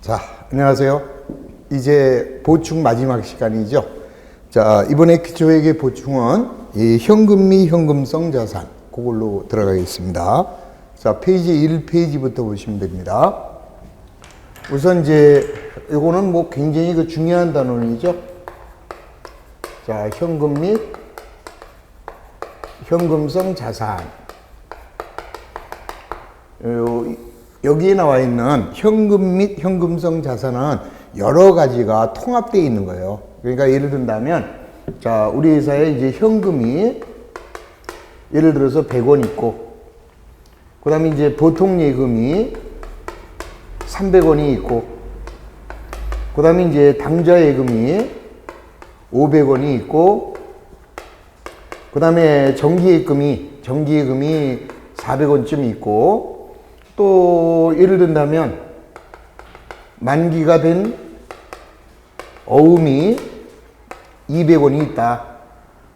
자, 안녕하세요. 이제 보충 마지막 시간이죠. 자, 이번에 기초회계 보충은 이 현금 및 현금성 자산, 그걸로 들어가겠습니다. 자, 페이지 1페이지부터 보시면 됩니다. 우선 이제, 요거는 뭐 굉장히 중요한 단원이죠. 자, 현금 및 현금성 자산. 여기에 나와 있는 현금 및 현금성 자산은 여러 가지가 통합되어 있는 거예요. 그러니까 예를 든다면, 자, 우리 회사에 이제 현금이 예를 들어서 100원 있고, 그 다음에 이제 보통 예금이 300원이 있고, 그 다음에 이제 당좌 예금이 500원이 있고, 그 다음에 정기 예금이 400원쯤 있고, 또 예를 든다면 만기가 된 어음이 200원이 있다.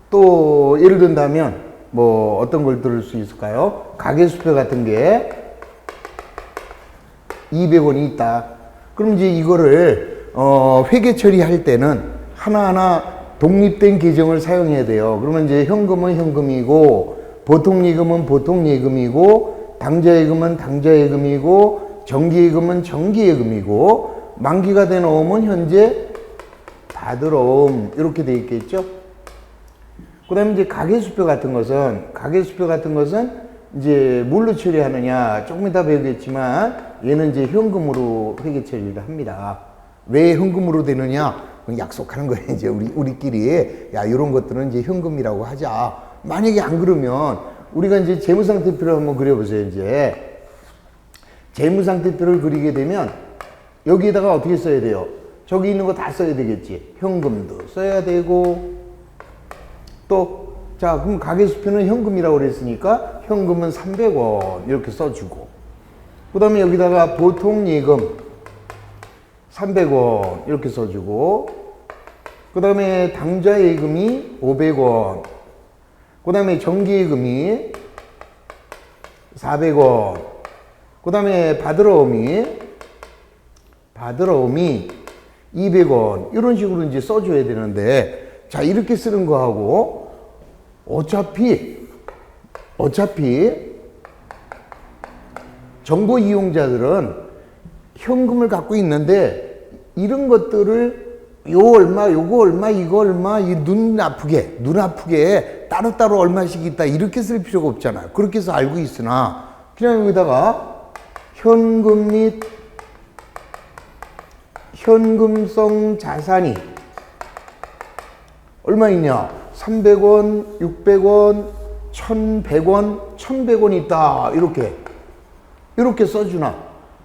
또 예를 든다면 뭐 어떤 걸 들을 수 있을까요? 가계수표 같은 게 200원이 있다. 그럼 이제 이거를 회계 처리할 때는 하나하나 독립된 계정을 사용해야 돼요. 그러면 이제 현금은 현금이고, 보통 예금은 보통 예금이고, 당좌 예금은 당좌 예금이고, 정기 예금은 정기 예금이고, 만기가 된 어음은 현재 받을 어음, 이렇게 돼 있겠죠. 그 다음에 이제 가계수표 같은 것은 이제 뭘로 처리하느냐, 조금 이따 배우겠지만 얘는 이제 현금으로 회계 처리를 합니다. 왜 현금으로 되느냐? 약속하는 거예요. 이제 우리끼리, 야, 이런 것들은 이제 현금이라고 하자. 만약에 안 그러면 우리가 이제 재무상태표를 한번 그려보세요. 이제 재무상태표를 그리게 되면 여기에다가 어떻게 써야 돼요? 저기 있는 거 다 써야 되겠지. 현금도 써야 되고, 또 자, 그럼 가계수표는 현금이라고 그랬으니까 현금은 300원 이렇게 써주고, 그 다음에 여기다가 보통 예금 300원 이렇게 써주고, 그 다음에 당좌 예금이 500원, 그 다음에 정기 예금이 400원, 그 다음에 받을 어음이 200원, 이런 식으로 이제 써줘야 되는데, 자, 이렇게 쓰는 거하고, 어차피 정보 이용자들은 현금을 갖고 있는데, 이런 것들을 요 얼마, 요거 얼마, 이거 얼마, 눈 아프게 따로따로 얼마씩 있다, 이렇게 쓸 필요가 없잖아요. 그렇게 해서 알고 있으나, 그냥 여기다가 현금 및 현금성 자산이 얼마 있냐? 300원, 600원, 1100원, 1100원 있다. 이렇게 써주나.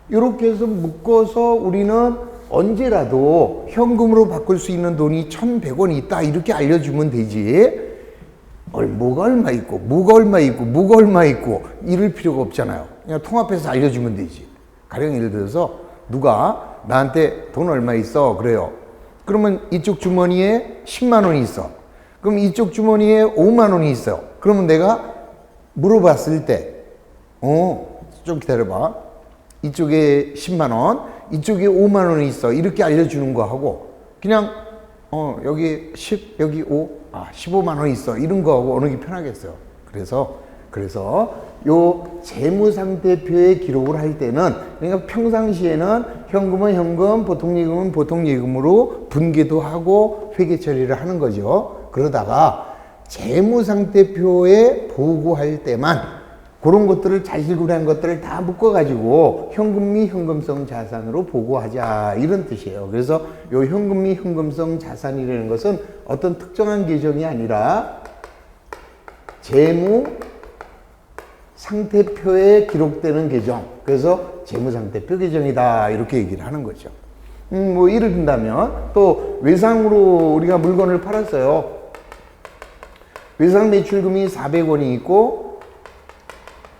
이렇게 해서 묶어서 우리는 언제라도 현금으로 바꿀 수 있는 돈이 1100원이 있다, 이렇게 알려주면 되지. 뭐가 얼마 있고, 뭐가 얼마 있고, 뭐가 얼마 있고, 이럴 필요가 없잖아요. 그냥 통합해서 알려주면 되지. 가령 예를 들어서 누가 나한테 돈 얼마 있어, 그래요. 그러면 이쪽 주머니에 10만 원이 있어. 그럼 이쪽 주머니에 5만 원이 있어. 그러면 내가 물어봤을 때, 좀 기다려봐. 이쪽에 10만 원, 이쪽에 5만 원이 있어. 이렇게 알려주는 거 하고, 그냥, 여기 10, 여기 5, 15만 원이 있어. 이런 거 하고 어느 게 편하겠어요. 그래서 요 재무상태표에 기록을 할 때는, 그러니까 평상시에는 현금은 현금, 보통 예금은 보통 예금으로 분계도 하고 회계 처리를 하는 거죠. 그러다가 재무상태표에 보고할 때만 그런 것들을 자질구레한 것들을 다 묶어가지고 현금 및 현금성 자산으로 보고하자, 이런 뜻이에요. 그래서 요 현금 및 현금성 자산이라는 것은 어떤 특정한 계정이 아니라 재무 상태표에 기록되는 계정, 그래서 재무상태표 계정이다, 이렇게 얘기를 하는 거죠. 뭐 예를 든다면 또 외상으로 우리가 물건을 팔았어요. 외상 매출금이 400원이 있고,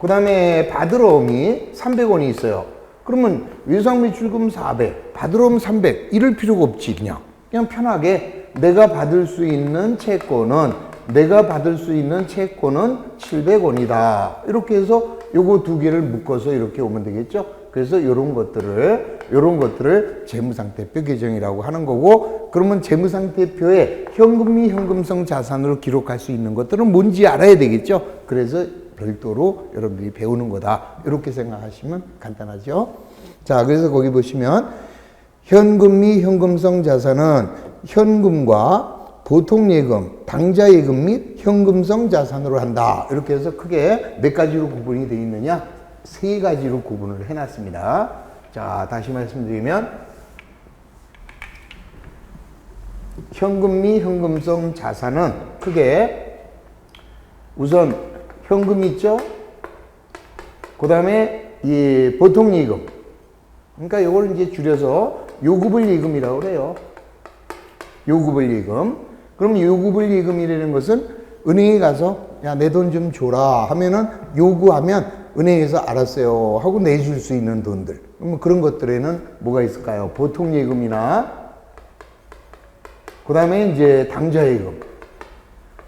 그 다음에 받을 어음이 300원이 있어요. 그러면 외상 매출금 400, 받을 어음 300, 이럴 필요가 없지. 그냥 편하게 내가 받을 수 있는 채권은 700원이다. 이렇게 해서 요거 두 개를 묶어서 이렇게 오면 되겠죠. 그래서 이런 것들을 재무상태표 계정이라고 하는 거고, 그러면 재무상태표에 현금이 현금성 자산으로 기록할 수 있는 것들은 뭔지 알아야 되겠죠. 그래서 별도로 여러분들이 배우는 거다. 이렇게 생각하시면 간단하죠. 자, 그래서 거기 보시면 현금 및 현금성 자산은 현금과 보통예금, 당좌예금 및 현금성 자산으로 한다. 이렇게 해서 크게 몇 가지로 구분이 되어 있느냐? 세 가지로 구분을 해놨습니다. 자, 다시 말씀드리면 현금 및 현금성 자산은 크게 우선 현금 있죠? 그 다음에 이 보통예금, 그러니까 이걸 이제 줄여서 요구불예금이라고 그래요. 요구불예금. 그럼 요구불예금이라는 것은 은행에 가서 야, 내 돈 좀 줘라 하면은 요구하면 은행에서 알았어요 하고 내줄 수 있는 돈들. 그럼 그런 것들에는 뭐가 있을까요? 보통예금이나 그 다음에 이제 당좌예금,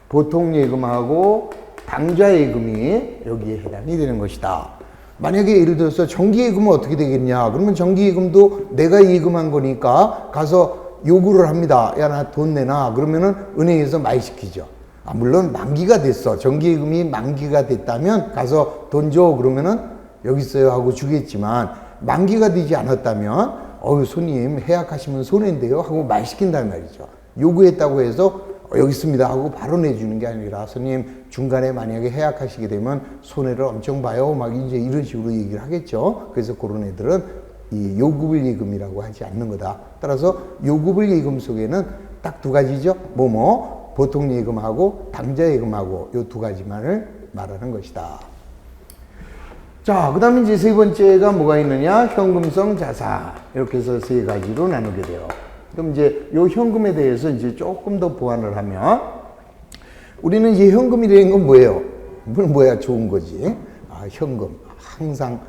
보통예금하고 당좌예금이 여기에 해당이 되는 것이다. 만약에 예를 들어서 정기예금은 어떻게 되겠냐? 그러면 정기예금도 내가 예금한 거니까 가서 요구를 합니다. 야, 나 돈 내놔. 그러면은 은행에서 많이 시키죠. 물론 만기가 됐어. 정기예금이 만기가 됐다면 가서 돈 줘. 그러면은 여기 있어요 하고 주겠지만, 만기가 되지 않았다면 손님 해약하시면 손해인데요 하고 말 시킨단 말이죠. 요구했다고 해서 여기 있습니다 하고 바로 내주는 게 아니라, 손님 중간에 만약에 해약하시게 되면 손해를 엄청 봐요 막 이제 이런 식으로 얘기를 하겠죠. 그래서 그런 애들은 이 요구불예금이라고 하지 않는 거다. 따라서 요구불예금 속에는 딱 두 가지죠. 보통예금하고 당좌예금하고 요 두 가지만을 말하는 것이다. 자, 그 다음에 이제 세 번째가 뭐가 있느냐? 현금성 자산. 이렇게 해서 세 가지로 나누게 돼요. 그럼 이제 요 현금에 대해서 이제 조금 더 보완을 하면, 우리는 이제 현금이라는 건 뭐예요? 뭐야 좋은 거지. 현금. 항상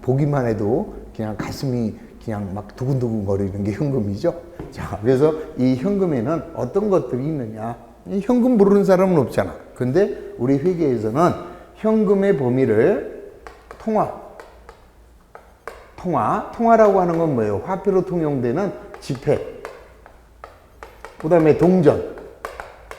보기만 해도 그냥 가슴이 그냥 막 두근두근 거리는 게 현금이죠. 자, 그래서 이 현금에는 어떤 것들이 있느냐? 현금 모르는 사람은 없잖아. 근데 우리 회계에서는 현금의 범위를 통화라고 하는 건 뭐예요? 화폐로 통용되는 지폐, 그 다음에 동전,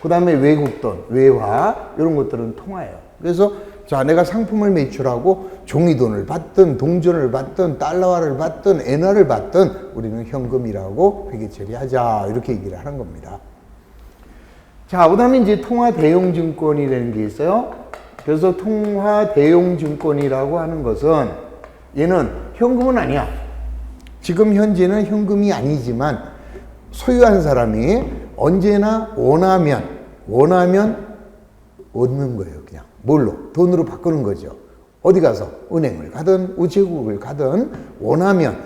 그 다음에 외국돈, 외화, 이런 것들은 통화예요. 그래서 자, 내가 상품을 매출하고 종이돈을 받든 동전을 받든 달러화를 받든 엔화를 받든 우리는 현금이라고 회계 처리하자, 이렇게 얘기를 하는 겁니다. 자, 그 다음에 이제 통화 대용증권이라는 게 있어요. 그래서 통화 대용증권이라고 하는 것은 얘는 현금은 아니야. 지금 현재는 현금이 아니지만 소유한 사람이 언제나 원하면 얻는 거예요. 그냥 뭘로? 돈으로 바꾸는 거죠. 어디 가서 은행을 가든 우체국을 가든 원하면,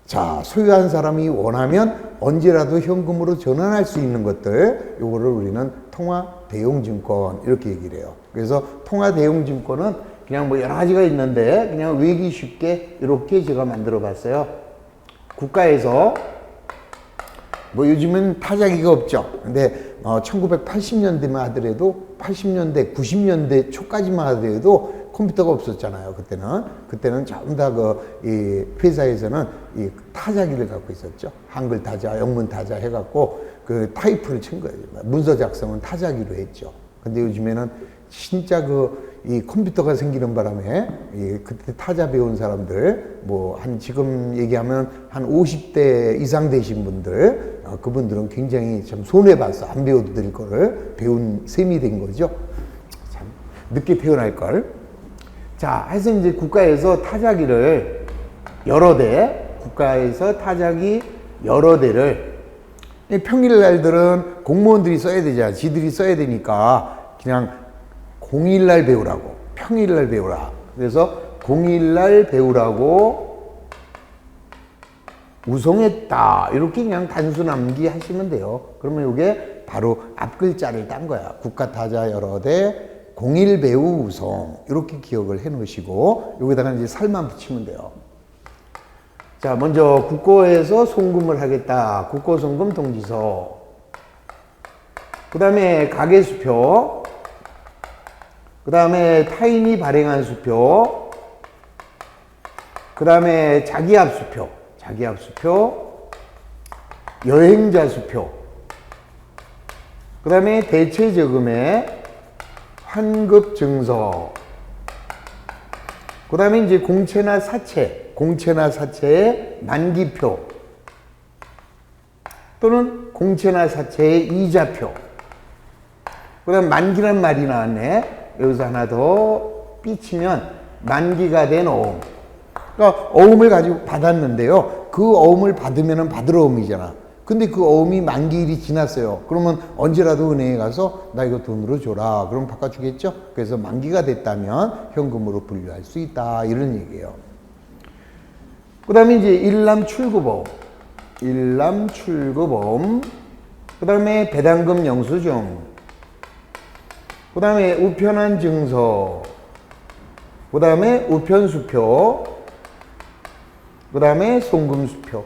자, 소유한 사람이 원하면 언제라도 현금으로 전환할 수 있는 것들, 요거를 우리는 통화 대용증권 이렇게 얘기를 해요. 그래서 통화 대용증권은 그냥 뭐 여러 가지가 있는데 그냥 외기 쉽게 이렇게 제가 만들어 봤어요. 국가에서 뭐 요즘은 타자기가 없죠. 근데 1980년대만 하더라도 80년대, 90년대 초까지만 하더라도 컴퓨터가 없었잖아요. 그때는 전부 다 이 회사에서는 이 타자기를 갖고 있었죠. 한글 타자, 영문 타자 해갖고 그 타이프를 친 거예요. 문서 작성은 타자기로 했죠. 근데 요즘에는 진짜 이 컴퓨터가 생기는 바람에 그때 타자 배운 사람들, 뭐 지금 얘기하면 한 50대 이상 되신 분들, 그분들은 굉장히 참 손해봤어. 안 배워도 될 거를 배운 셈이 된 거죠. 참 늦게 태어날 걸. 자, 하여튼 이제 국가에서 타자기를 국가에서 타자기 여러 대를, 평일 날들은 공무원들이 써야 되잖아. 지들이 써야 되니까 그냥 공일날 배우라고, 평일날 배우라. 그래서 공일날 배우라고 우송했다. 이렇게 그냥 단순 암기하시면 돼요. 그러면 이게 바로 앞글자를 딴 거야. 국가타자 여러 대, 공일 배우 우송. 이렇게 기억을 해 놓으시고 여기다가 이제 살만 붙이면 돼요. 자, 먼저 국고에서 송금을 하겠다. 국고송금 통지서. 그 다음에 가계수표. 그 다음에 타인이 발행한 수표, 그 다음에 자기압수표, 자기압수표, 여행자수표, 그 다음에 대체저금의 환급증서, 그 다음에 이제 공채나 사채, 공채나 사채의 만기표, 또는 공채나 사채의 이자표, 그 다음 만기란 말이 나왔네. 여기서 하나 더 삐치면 만기가 된 어음. 그러니까 어음을 가지고 받았는데요. 그 어음을 받으면 받을 어음이잖아. 근데 그 어음이 만기일이 지났어요. 그러면 언제라도 은행에 가서 나 이거 돈으로 줘라. 그럼 바꿔주겠죠? 그래서 만기가 됐다면 현금으로 분류할 수 있다. 이런 얘기예요. 그 다음에 이제 일람출구보험. 일람출구보험. 그 다음에 배당금 영수증. 그 다음에 우편한 증서. 그 다음에 우편수표. 그 다음에 송금수표.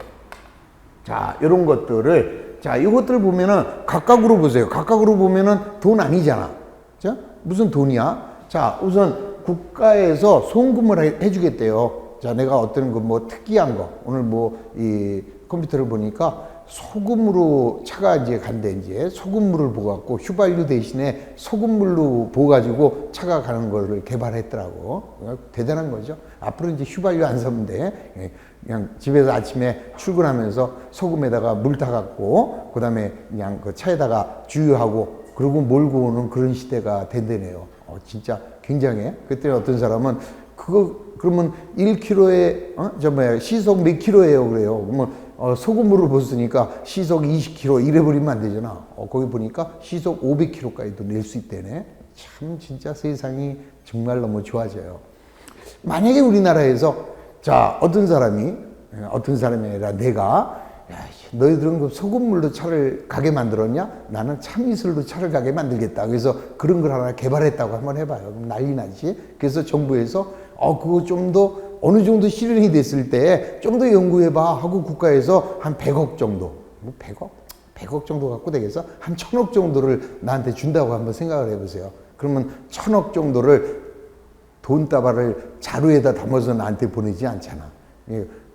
자, 이런 것들을, 자, 이것들 보면은 각각으로 보세요. 각각으로 보면은 돈 아니잖아. 자, 무슨 돈이야? 자, 우선 국가에서 송금을 해주겠대요. 자, 내가 어떤 그 뭐 특이한 거, 오늘 뭐 이 컴퓨터를 보니까 소금으로 차가 이제 간대, 이제 소금물을 부어갖고 휘발유 대신에 소금물로 부어가지고 차가 가는 거를 개발했더라고. 대단한 거죠. 앞으로 이제 휘발유 안 사면 돼. 그냥 집에서 아침에 출근하면서 소금에다가 물 타갖고, 그 다음에 그냥 그 차에다가 주유하고, 그러고 몰고 오는 그런 시대가 된대네요. 진짜 굉장해. 그때 어떤 사람은 그거, 그러면 1kg에, 시속 몇 킬로예요? 그래요. 그러면 소금물을 부었으니까 시속 20km 이래버리면 안 되잖아. 거기 보니까 시속 500km까지도 낼 수 있대네. 참 진짜 세상이 정말 너무 좋아져요. 만약에 우리나라에서 자, 어떤 사람이 아니라 내가, 야, 너희들은 그 소금물로 차를 가게 만들었냐? 나는 참이슬로 차를 가게 만들겠다. 그래서 그런 걸 하나 개발했다고 한번 해봐요. 그럼 난리 나지. 그래서 정부에서 그거 좀 더 어느 정도 실현이 됐을 때 좀 더 연구해봐 하고 국가에서 한 100억 정도, 뭐 100억? 100억 정도 갖고 되겠어? 한 1000억 정도를 나한테 준다고 한번 생각을 해보세요. 그러면 1000억 정도를 돈다발을 자루에다 담아서 나한테 보내지 않잖아.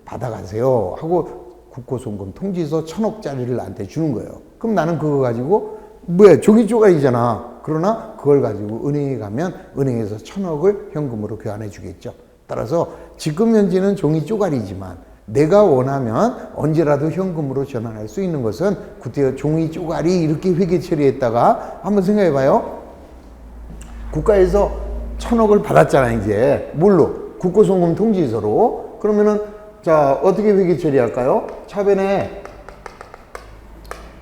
받아가세요 하고 국고송금 통지서 1000억짜리를 나한테 주는 거예요. 그럼 나는 그거 가지고 뭐야, 종이 조각이잖아. 그러나 그걸 가지고 은행에 가면 은행에서 1000억을 현금으로 교환해 주겠죠. 따라서 지금 현재는 종이 쪼가리지만 내가 원하면 언제라도 현금으로 전환할 수 있는 것은 그때 종이 쪼가리 이렇게 회계 처리했다가 한번 생각해 봐요. 국가에서 1000억을 받았잖아, 이제. 뭘로? 국고송금 통지서로. 그러면은, 자, 어떻게 회계 처리할까요? 차변에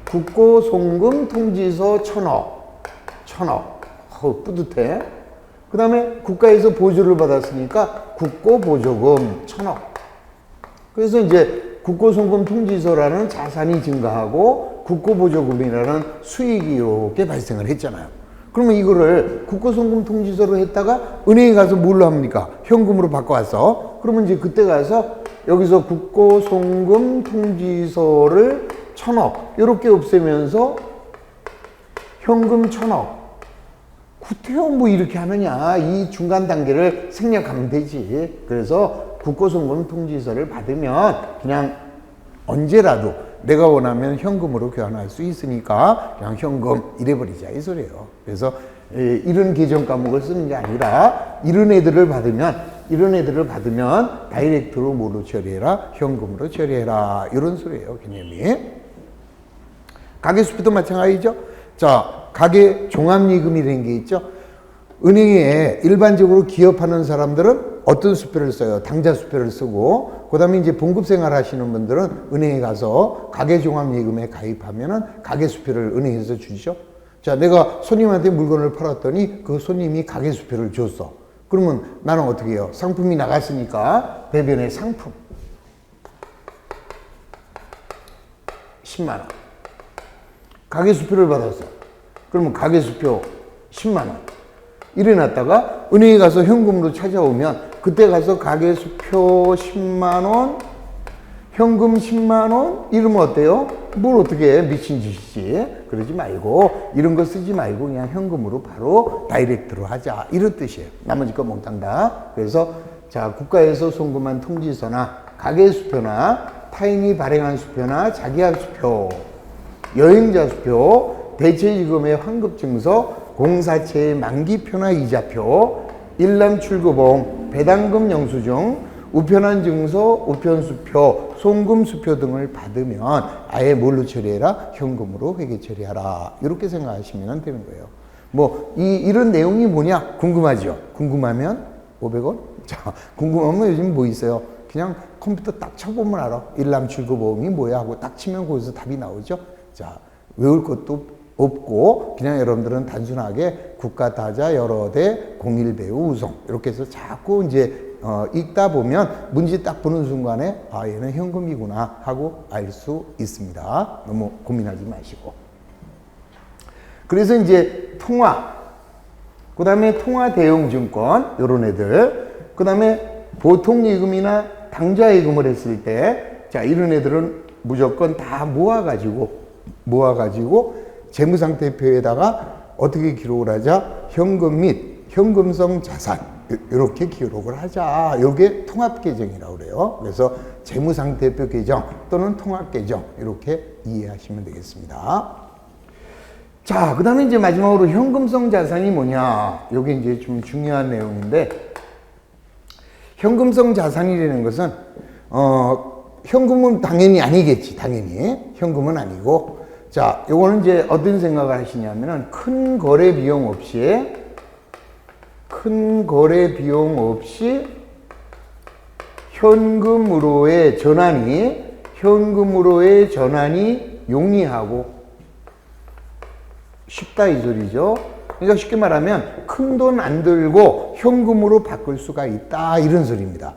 국고송금 통지서 1000억. 1000억. 뿌듯해. 그 다음에 국가에서 보조를 받았으니까 국고보조금 1000억. 그래서 이제 국고송금 통지서라는 자산이 증가하고 국고보조금이라는 수익이 이렇게 발생을 했잖아요. 그러면 이거를 국고송금 통지서로 했다가 은행에 가서 뭘로 합니까? 현금으로 바꿔와서. 그러면 이제 그때 가서 여기서 국고송금 통지서를 1000억 이렇게 없애면서 현금 1000억. 구태여 뭐 이렇게 하느냐. 이 중간 단계를 생략하면 되지. 그래서 국고송금 통지서를 받으면 그냥 언제라도 내가 원하면 현금으로 교환할 수 있으니까 그냥 현금 이래버리자 이 소리예요. 그래서 이런 계정 과목을 쓰는 게 아니라 이런 애들을 받으면 다이렉트로 뭐로 처리해라? 현금으로 처리해라. 이런 소리예요, 개념이. 가계수표도 마찬가지죠. 자, 가계 종합예금이라는 게 있죠. 은행에 일반적으로 기업하는 사람들은 어떤 수표를 써요? 당좌 수표를 쓰고, 그 다음에 이제 봉급생활 하시는 분들은 은행에 가서 가계종합예금에 가입하면은 가계수표를 은행에서 주죠. 자, 내가 손님한테 물건을 팔았더니 그 손님이 가계수표를 줬어. 그러면 나는 어떻게 해요? 상품이 나갔으니까 배변의 상품 10만원. 가계수표를 받았어. 그러면 가계수표 10만원. 이래놨다가 은행에 가서 현금으로 찾아오면 그때 가서 가계수표 10만원, 현금 10만원 이러면 어때요? 뭘 어떻게 해? 미친 짓이지. 그러지 말고 이런 거 쓰지 말고 그냥 현금으로 바로 다이렉트로 하자. 이런 뜻이에요. 나머지 거 몽땅 다. 그래서 자, 국가에서 송금한 통지서나 가계수표나 타인이 발행한 수표나 자기한 수표, 여행자 수표, 대체지급의 환급증서, 공사체의 만기표나 이자표, 일람출구봉, 배당금 영수증, 우편한 증서, 우편수표, 송금수표 등을 받으면 아예 뭘로 처리해라? 현금으로 회계 처리하라. 이렇게 생각하시면 되는 거예요. 뭐 이런 내용이 뭐냐? 궁금하죠? 궁금하면 500원? 자, 궁금하면 요즘 뭐 있어요? 그냥 컴퓨터 딱 쳐보면 알아. 일람출구보험이 뭐야 하고 딱 치면 거기서 답이 나오죠. 자, 외울 것도 없고 그냥 여러분들은 단순하게 국가타자 여러 대 공일배우 우송 이렇게 해서 자꾸 이제 읽다 보면 문제 딱 보는 순간에 아, 얘는 현금이구나 하고 알 수 있습니다. 너무 고민하지 마시고. 그래서 이제 통화, 그 다음에 통화대용증권 요런 애들, 그 다음에 보통예금이나 당좌예금을 했을 때 자, 이런 애들은 무조건 다 모아가지고 재무상태표에다가 어떻게 기록을 하자? 현금 및 현금성 자산 이렇게 기록을 하자. 이게 통합계정이라고 그래요. 그래서 재무상태표 계정 또는 통합계정 이렇게 이해하시면 되겠습니다. 자, 그 다음에 이제 마지막으로 현금성 자산이 뭐냐? 이게 이제 좀 중요한 내용인데, 현금성 자산이라는 것은 현금은 당연히 아니겠지. 당연히 현금은 아니고, 자, 요거는 이제 어떤 생각을 하시냐면은 큰 거래 비용 없이 현금으로의 전환이 용이하고 쉽다 이 소리죠. 그러니까 쉽게 말하면 큰 돈 안 들고 현금으로 바꿀 수가 있다 이런 소리입니다.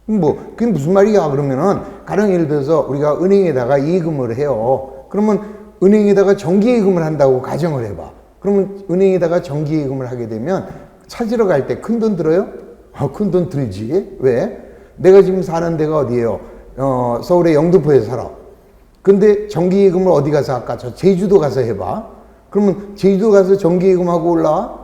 뭐 그게 무슨 말이야? 그러면은 가령 예를 들어서 우리가 은행에다가 예금을 해요. 그러면 은행에다가 정기예금을 한다고 가정을 해봐. 그러면 은행에다가 정기예금을 하게 되면 찾으러 갈 때 큰 돈 들어요? 큰 돈 들지. 왜? 내가 지금 사는 데가 어디예요? 서울의 영등포에 살아. 근데 정기예금을 어디 가서 할까? 저 제주도 가서 해봐. 그러면 제주도 가서 정기예금하고 올라와?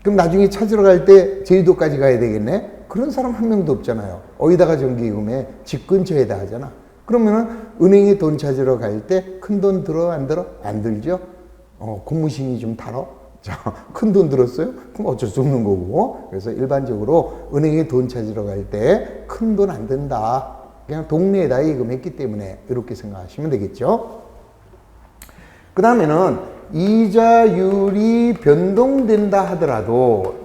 그럼 나중에 찾으러 갈 때 제주도까지 가야 되겠네? 그런 사람 한 명도 없잖아요. 어디다가 정기예금해? 집 근처에다 하잖아. 그러면은 은행에 돈 찾으러 갈 때 큰 돈 들어? 안 들어? 안 들죠? 고무신이 좀 달어? 자, 큰 돈 들었어요? 그럼 어쩔 수 없는 거고. 그래서 일반적으로 은행에 돈 찾으러 갈 때 큰 돈 안 든다. 그냥 동네에다 예금했기 때문에 이렇게 생각하시면 되겠죠. 그 다음에는 이자율이 변동된다 하더라도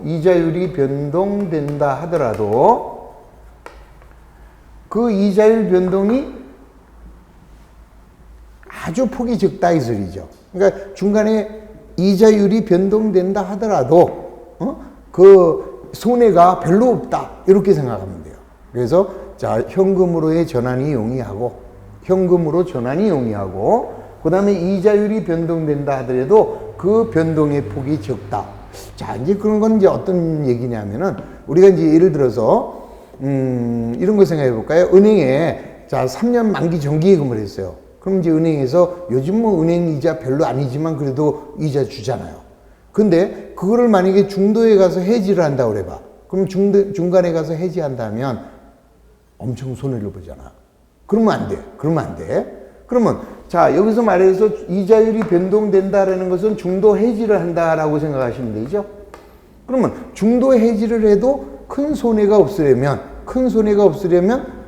그 이자율 변동이 아주 폭이 적다 이 소리죠. 그러니까 중간에 이자율이 변동된다 하더라도 그 손해가 별로 없다 이렇게 생각하면 돼요. 그래서 자, 현금으로 전환이 용이하고 그 다음에 이자율이 변동된다 하더라도 그 변동의 폭이 적다. 자, 이제 그런 건 이제 어떤 얘기냐면은 우리가 이제 예를 들어서 이런 거 생각해 볼까요? 은행에 자, 3년 만기 정기예금을 했어요. 그럼 이제 은행에서 요즘 뭐 은행 이자 별로 아니지만 그래도 이자 주잖아요. 근데 그거를 만약에 중도에 가서 해지를 한다고 그래봐. 그럼 중간에 가서 해지한다면 엄청 손해를 보잖아. 그러면 안 돼. 그러면 자, 여기서 말해서 이자율이 변동된다라는 것은 중도 해지를 한다라고 생각하시면 되죠. 그러면 중도 해지를 해도 큰 손해가 없으려면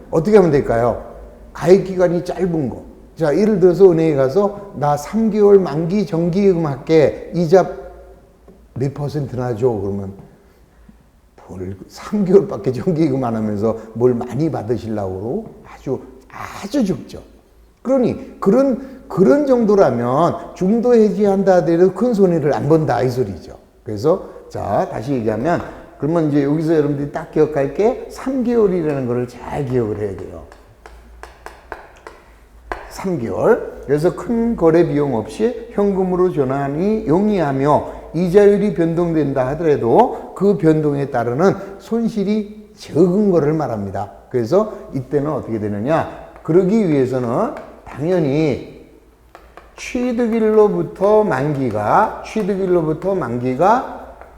어떻게 하면 될까요? 가입 기간이 짧은 거. 자, 예를 들어서 은행에 가서 나 3개월 만기 정기예금 할게. 이자 몇 %나 줘. 그러면 뭘 3개월밖에 정기예금 안 하면서 뭘 많이 받으시려고 아주 적죠. 그러니 그런 정도라면 중도 해지한다 하더라도 큰 손해를 안 본다 이 소리죠. 그래서 자, 다시 얘기하면 그러면 이제 여기서 여러분들이 딱 기억할 게 3개월이라는 거를 잘 기억을 해야 돼요. 3개월. 그래서 큰 거래 비용 없이 현금으로 전환이 용이하며 이자율이 변동된다 하더라도 그 변동에 따르는 손실이 적은 거를 말합니다. 그래서 이때는 어떻게 되느냐? 그러기 위해서는 당연히 취득일로부터 만기가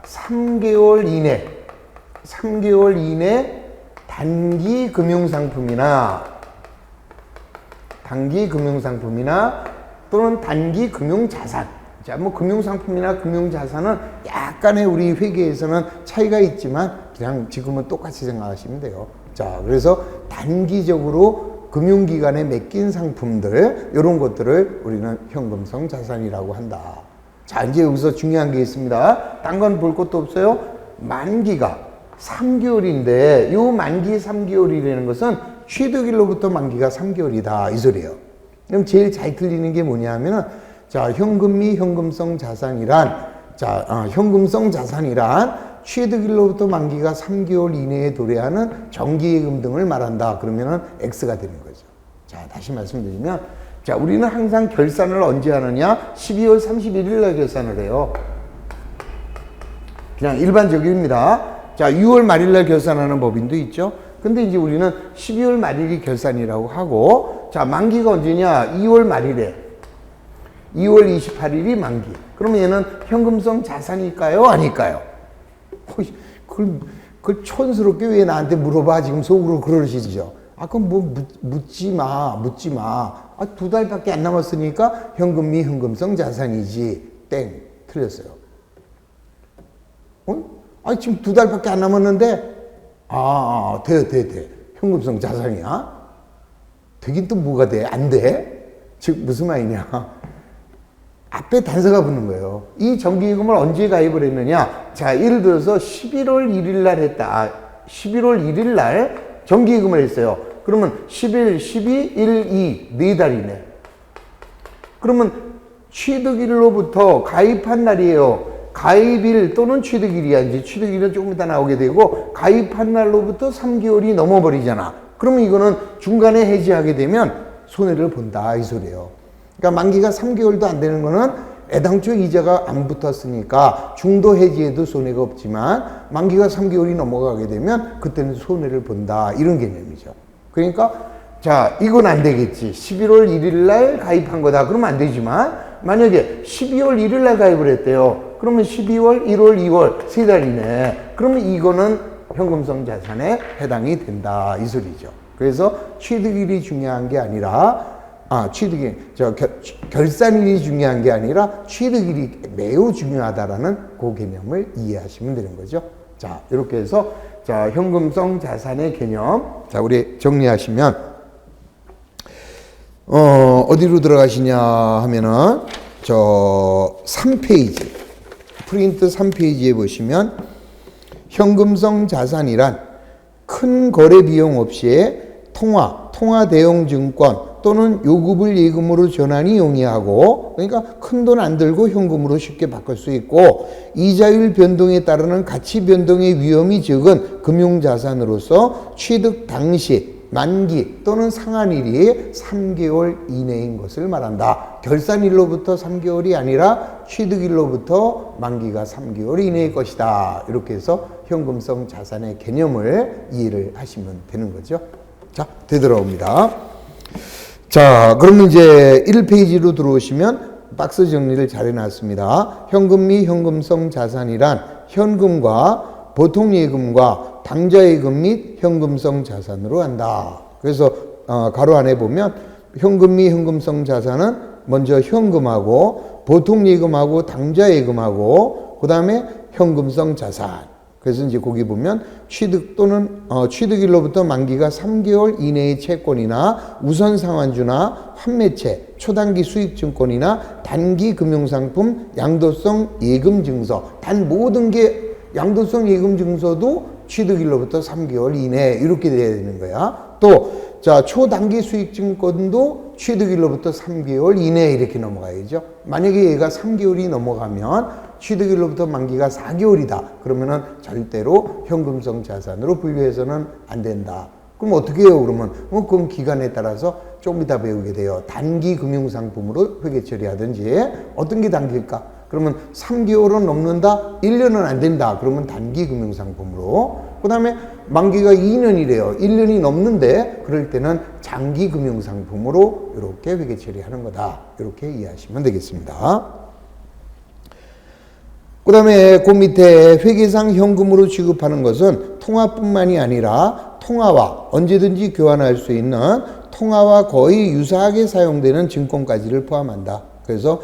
3개월 이내 단기 금융상품이나 또는 단기 금융자산. 자, 뭐 금융상품이나 금융자산은 약간의 우리 회계에서는 차이가 있지만 그냥 지금은 똑같이 생각하시면 돼요. 자, 그래서 단기적으로 금융기관에 맡긴 상품들, 이런 것들을 우리는 현금성 자산이라고 한다. 자, 이제 여기서 중요한 게 있습니다. 딴 건 볼 것도 없어요. 만기가 3개월인데 요 만기 3개월이라는 것은 취득일로부터 만기가 3개월이다 이 소리예요. 그럼 제일 잘 틀리는 게 뭐냐 하면은 자, 현금 및 현금성 자산이란 현금성 자산이란 취득일로부터 만기가 3개월 이내에 도래하는 정기예금 등을 말한다. 그러면은 X가 되는 거죠. 자, 다시 말씀드리면 자, 우리는 항상 결산을 언제 하느냐? 12월 31일 날 결산을 해요. 그냥 일반적입니다. 자, 6월 말일 날 결산하는 법인도 있죠. 근데 이제 우리는 12월 말일이 결산이라고 하고, 자, 만기가 언제냐? 2월 말일에. 2월 28일이 만기. 그러면 얘는 현금성 자산일까요? 아닐까요? 그걸 촌스럽게 왜 나한테 물어봐? 지금 속으로 그러시죠. 아, 그럼 뭐 묻지 마. 아, 2달밖에 안 남았으니까 현금 및 현금성 자산이지. 땡. 틀렸어요. 아, 지금 2달밖에 안 남았는데, 돼. 현금성 자산이야? 되긴 또 뭐가 돼? 안 돼? 즉, 무슨 말이냐? 앞에 단서가 붙는 거예요. 이 정기예금을 언제 가입을 했느냐? 자, 예를 들어서 11월 1일 날 했다. 11월 1일 날 정기예금을 했어요. 그러면 11, 12, 1, 2, 4달이네. 그러면 취득일로부터 가입한 날이에요. 가입일 또는 취득일이야. 이제 취득일은 조금 이따 나오게 되고, 가입한 날로부터 3개월이 넘어버리잖아. 그러면 이거는 중간에 해지하게 되면 손해를 본다 이 소리예요. 그러니까 만기가 3개월도 안 되는 거는 애당초 이자가 안 붙었으니까 중도 해지에도 손해가 없지만 만기가 3개월이 넘어가게 되면 그때는 손해를 본다 이런 개념이죠. 그러니까 자, 이건 안 되겠지. 11월 1일 날 가입한 거다. 그러면 안 되지만 만약에 12월 1일 날 가입을 했대요. 그러면 12월, 1월, 2월 세 달이네. 그러면 이거는 현금성 자산에 해당이 된다 이 소리죠. 그래서 취득일이 중요한 게 아니라 결산일이 중요한 게 아니라 취득일이 매우 중요하다라는 그 개념을 이해하시면 되는 거죠. 자, 이렇게 해서 자, 현금성 자산의 개념. 자, 우리 정리하시면 어디로 들어가시냐 하면은 저 3페이지. 프린트 3페이지에 보시면 현금성 자산이란 큰 거래 비용 없이 통화 대용 증권 또는 요금을 예금으로 전환이 용이하고, 그러니까 큰 돈 안 들고 현금으로 쉽게 바꿀 수 있고, 이자율 변동에 따르는 가치 변동의 위험이 적은 금융자산으로서 취득 당시 만기 또는 상환일이 3개월 이내인 것을 말한다. 결산일로부터 3개월이 아니라 취득일로부터 만기가 3개월 이내일 것이다. 이렇게 해서 현금성 자산의 개념을 이해를 하시면 되는 거죠. 자, 되돌아옵니다. 자, 그러면 이제 1페이지로 들어오시면 박스 정리를 잘 해놨습니다. 현금 및 현금성 자산이란 현금과 보통예금과 당좌예금 및 현금성 자산으로 한다. 그래서 가로 안에 보면 현금 및 현금성 자산은 먼저 현금하고 보통예금하고 당좌예금하고 그 다음에 현금성 자산. 그래서 이제 거기 보면 취득 또는 취득일로부터 만기가 3개월 이내의 채권이나 우선 상환주나 환매채, 초단기 수익증권이나 단기 금융상품, 양도성 예금증서. 단 모든 게 양도성 예금증서도 취득일로부터 3개월 이내 이렇게 돼야 되는 거야. 또 자, 초단기 수익증권도 취득일로부터 3개월 이내 이렇게 넘어가야죠. 만약에 얘가 3개월이 넘어가면 취득일로부터 만기가 4개월이다. 그러면은 절대로 현금성 자산으로 분류해서는 안 된다. 그럼 어떻게 해요? 그러면 그건 기간에 따라서 조금 이따 배우게 돼요. 단기 금융상품으로 회계 처리하든지. 어떤 게 단기일까? 그러면 3개월은 넘는다? 1년은 안 된다. 그러면 단기 금융상품으로. 그 다음에 만기가 2년이래요. 1년이 넘는데 그럴 때는 장기 금융상품으로 이렇게 회계 처리하는 거다. 이렇게 이해하시면 되겠습니다. 그 다음에 그 밑에 회계상 현금으로 취급하는 것은 통화뿐만이 아니라 통화와 언제든지 교환할 수 있는 통화와 거의 유사하게 사용되는 증권까지를 포함한다. 그래서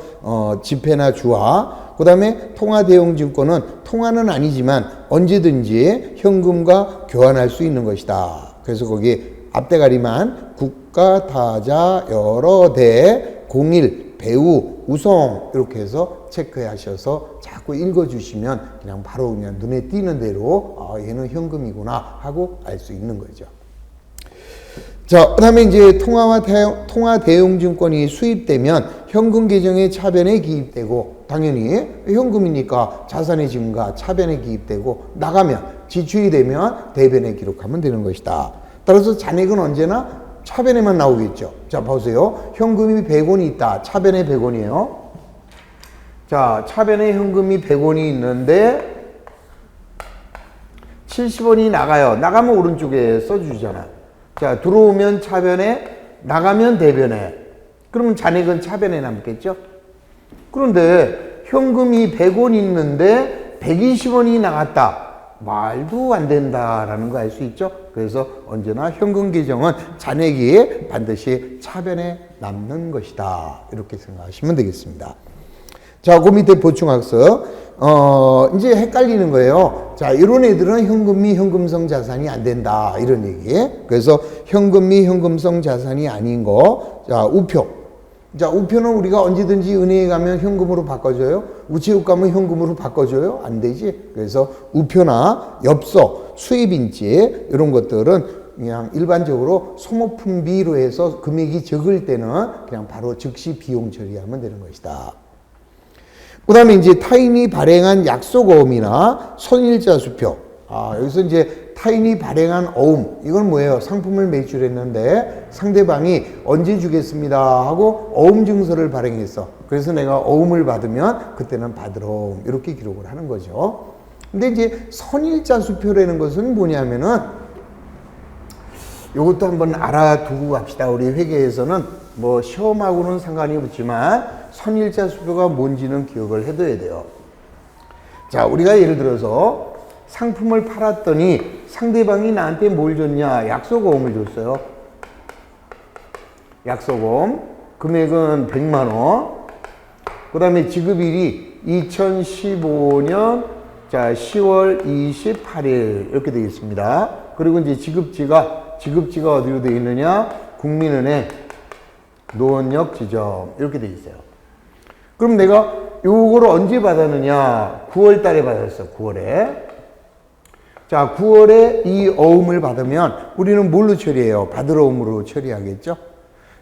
지폐나 주화, 그 다음에 통화 대용 증권은 통화는 아니지만 언제든지 현금과 교환할 수 있는 것이다. 그래서 거기 앞대가리만 국가, 타자, 여러 대, 공일, 배우, 우송 이렇게 해서 체크하셔서 자꾸 읽어주시면 그냥 바로 그냥 눈에 띄는 대로 얘는 현금이구나 하고 알 수 있는 거죠. 자, 그 다음에 이제 통화 대용 증권이 수입되면 현금 계정의 차변에 기입되고, 당연히 현금이니까 자산의 증가, 차변에 기입되고, 나가면 지출이 되면 대변에 기록하면 되는 것이다. 따라서 잔액은 언제나 차변에만 나오겠죠. 자, 보세요. 현금이 100원이 있다. 차변에 100원이에요. 자, 차변에 현금이 100원이 있는데 70원이 나가요. 나가면 오른쪽에 써주잖아. 자, 들어오면 차변에, 나가면 대변에. 그러면 잔액은 차변에 남겠죠? 그런데 현금이 100원 있는데 120원이 나갔다. 말도 안 된다라는 거 알 수 있죠? 그래서 언제나 현금 계정은 잔액이 반드시 차변에 남는 것이다. 이렇게 생각하시면 되겠습니다. 자, 그 밑에 보충학습. 이제 헷갈리는 거예요. 자, 이런 애들은 현금 및 현금성 자산이 안 된다. 이런 얘기. 그래서 현금 및 현금성 자산이 아닌 거. 자, 우표. 자, 우표는 우리가 언제든지 은행에 가면 현금으로 바꿔줘요? 우체국 가면 현금으로 바꿔줘요? 안 되지. 그래서 우표나 엽서, 수입인지 이런 것들은 그냥 일반적으로 소모품비로 해서 금액이 적을 때는 그냥 바로 즉시 비용 처리하면 되는 것이다. 그 다음에 이제 타인이 발행한 약속어음이나 선일자 수표. 여기서 이제 타인이 발행한 어음. 이건 뭐예요? 상품을 매출했는데 상대방이 언제 주겠습니다 하고 어음 증서를 발행했어. 그래서 내가 어음을 받으면 그때는 받으러 이렇게 기록을 하는 거죠. 근데 이제 선일자 수표라는 것은 뭐냐면은 이것도 한번 알아두고 갑시다. 우리 회계에서는 뭐 시험하고는 상관이 없지만 선일자 수표가 뭔지는 기억을 해둬야 돼요. 자, 우리가 예를 들어서 상품을 팔았더니 상대방이 나한테 뭘 줬냐? 약속어음을 줬어요. 약속어음. 금액은 100만 원. 그 다음에 지급일이 2015년 자 10월 28일 이렇게 되겠습니다. 그리고 이제 지급지가 어디로 되어 있느냐? 국민은행 노원역 지점 이렇게 되어 있어요. 그럼 내가 요거를 언제 받았느냐? 9월 달에 받았어. 9월에. 자, 9월에 이 어음을 받으면 우리는 뭘로 처리해요? 받으러 어음으로 처리하겠죠?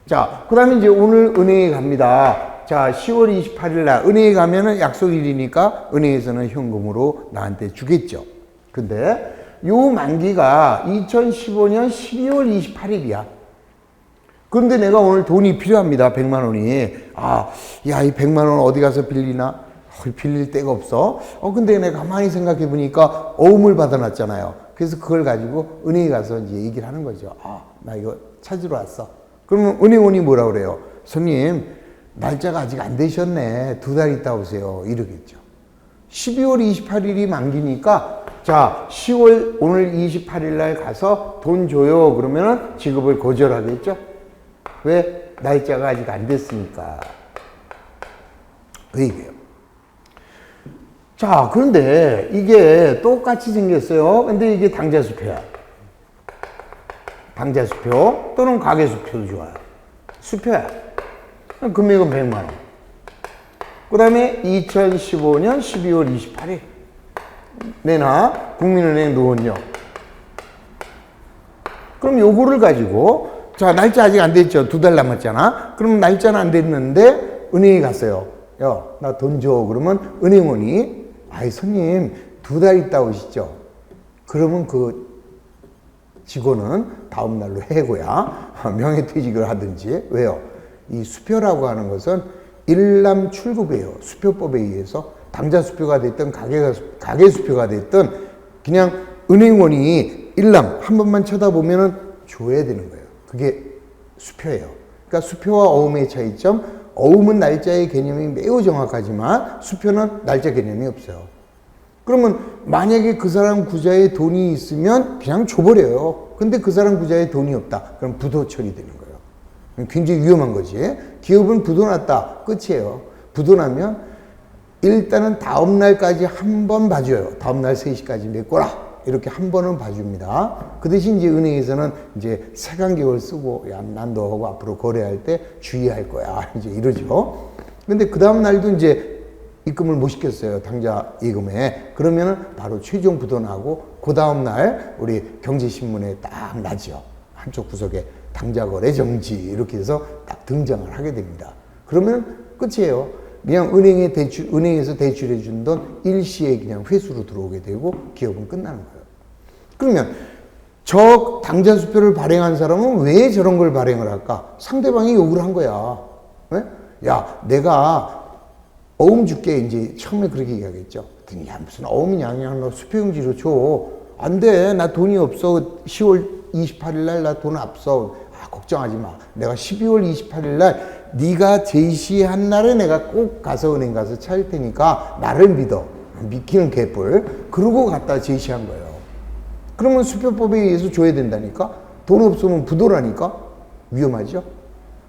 자, 그 다음에 이제 오늘 은행에 갑니다. 자, 10월 28일 날 은행에 가면은 약속일이니까 은행에서는 현금으로 나한테 주겠죠. 근데 요 만기가 2015년 12월 28일이야. 그런데 내가 오늘 돈이 필요합니다. 100만 원이. 야, 이 100만 원 어디 가서 빌리나? 빌릴 데가 없어. 근데 내가 가만히 생각해 보니까 어음을 받아놨잖아요. 그래서 그걸 가지고 은행에 가서 이제 얘기를 하는 거죠. 나 이거 찾으러 왔어. 그러면 은행원이 뭐라 그래요? 손님, 날짜가 아직 안 되셨네. 2달 있다 오세요. 이러겠죠. 12월 28일이 만기니까 자, 10월 오늘 28일 날 가서 돈 줘요. 그러면은 지급을 거절하겠죠. 왜? 날짜가 아직 안 됐으니까. 그 얘기예요. 자, 그런데 이게 똑같이 생겼어요. 근데 이게 당좌수표야. 당좌수표 또는 가계수표도 좋아요. 수표야. 금액은 100만 원. 그 다음에 2015년 12월 28일. 내나 국민은행 노원역. 그럼 요거를 가지고 자, 날짜 아직 안 됐죠. 2달 남았잖아. 그럼 날짜는 안 됐는데 은행에 갔어요. 야, 나 돈 줘. 그러면 은행원이 아이 손님 2달 있다 오시죠. 그러면 그 직원은 다음 날로 해고야. 명예퇴직을 하든지. 왜요? 이 수표라고 하는 것은 일람출급이에요. 수표법에 의해서 당좌수표가 됐든 가계수표가 됐든 그냥 은행원이 일람 한 번만 쳐다보면은 줘야 되는 거예요. 그게 수표예요. 그러니까 수표와 어음의 차이점, 어음은 날짜의 개념이 매우 정확하지만 수표는 날짜 개념이 없어요. 그러면 만약에 그 사람 구자에 돈이 있으면 그냥 줘버려요. 근데 그 사람 구자에 돈이 없다. 그럼 부도 처리되는 거예요. 굉장히 위험한 거지. 기업은 부도 났다. 끝이에요. 부도 나면 일단은 다음 날까지 한 번 봐줘요. 다음 날 3시까지 메꿔라. 이렇게 한 번은 봐줍니다. 그 대신 이제 은행에서는 이제 세간격을 쓰고, 야, 난 너하고 앞으로 거래할 때 주의할 거야. 이제 이러죠. 근데 그 다음 날도 이제 입금을 못 시켰어요. 당좌 예금에. 그러면은 바로 최종 부도 나고, 그 다음 날 우리 경제신문에 딱 나죠. 한쪽 구석에 당좌 거래 정지. 이렇게 해서 딱 등장을 하게 됩니다. 그러면 끝이에요. 그냥 은행에서 대출해 준 돈 일시에 그냥 회수로 들어오게 되고 기업은 끝나는 거예요. 그러면 저 당좌 수표를 발행한 사람은 왜 저런 걸 발행을 할까? 상대방이 욕을 한 거야. 네? 야, 내가 어음 줄게. 이제 처음에 그렇게 얘기하겠죠. 야, 무슨 어음이냐. 그냥 너 수표용지로 줘. 안 돼. 나 돈이 없어. 10월 28일 날 나 돈 없어. 아, 걱정하지 마. 내가 12월 28일 날 네가 제시한 날에 내가 꼭 가서 은행 가서 찾을 테니까 나를 믿어. 믿기는 개뿔. 그러고 갖다 제시한 거예요. 그러면 수표법에 의해서 줘야 된다니까? 돈 없으면 부도라니까? 위험하죠?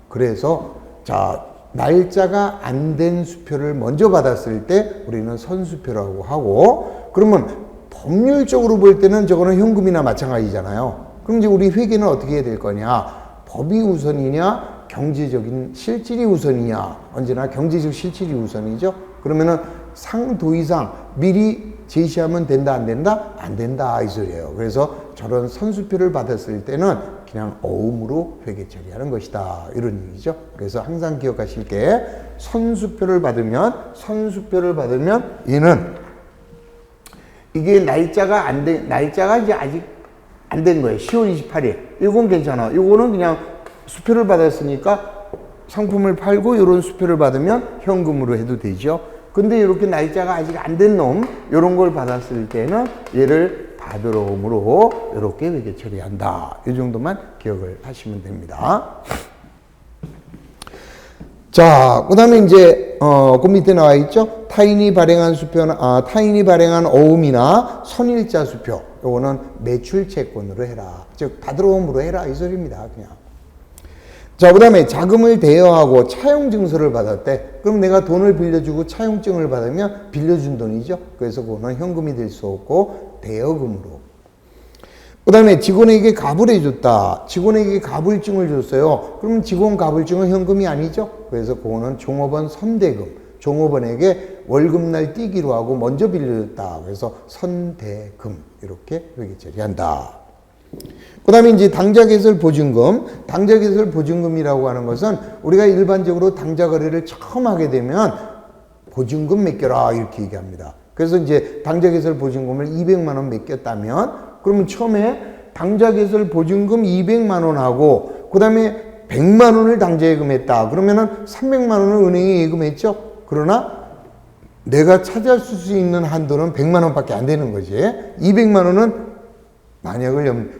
그래서 자, 날짜가 안 된 수표를 먼저 받았을 때 우리는 선수표라고 하고, 그러면 법률적으로 볼 때는 저거는 현금이나 마찬가지잖아요. 그럼 이제 우리 회계는 어떻게 해야 될 거냐? 법이 우선이냐? 경제적인 실질이 우선이냐? 언제나 경제적 실질이 우선이죠. 그러면은 상도이상 미리 제시하면 된다, 안 된다? 안 된다, 이 소리예요. 그래서 저런 선수표를 받았을 때는 그냥 어음으로 회계 처리하는 것이다, 이런 얘기죠. 그래서 항상 기억하실 게 선수표를 받으면 얘는 이게 날짜가 이제 아직 안 된 거예요. 10월 28일. 이건 괜찮아. 이거는 그냥 수표를 받았으니까 상품을 팔고 이런 수표를 받으면 현금으로 해도 되죠. 근데 이렇게 날짜가 아직 안 된 놈, 이런 걸 받았을 때는 얘를 받으러옴으로 이렇게 회계 처리한다. 이 정도만 기억을 하시면 됩니다. 자, 그 다음에 이제, 그 밑에 나와 있죠? 타인이 발행한 수표나, 타인이 발행한 어음이나 선일자 수표. 요거는 매출 채권으로 해라. 즉, 받으러옴으로 해라. 이 소리입니다. 그냥. 자, 그 다음에 자금을 대여하고 차용증서를 받았대. 그럼 내가 돈을 빌려주고 차용증을 받으면 빌려준 돈이죠. 그래서 그거는 현금이 될 수 없고 대여금으로. 그 다음에 직원에게 갑을 해줬다. 직원에게 갑을증을 줬어요. 그러면 직원 갑을증은 현금이 아니죠. 그래서 그거는 종업원 선대금. 종업원에게 월급날 띄기로 하고 먼저 빌려줬다. 그래서 선대금. 이렇게 회계 처리한다. 그 다음에 이제 당좌개설 보증금. 당좌개설 보증금이라고 하는 것은 우리가 일반적으로 당좌 거래를 처음 하게 되면 보증금 맡겨라, 이렇게 얘기합니다. 그래서 이제 당좌개설 보증금을 200만 원 맡겼다면, 그러면 처음에 당좌개설 보증금 200만 원 하고, 그 다음에 100만 원을 당좌예금했다. 그러면은 300만 원을 은행에 예금했죠. 그러나 내가 찾을 수 있는 한도는 100만 원밖에 안 되는 거지. 200만 원은 만약을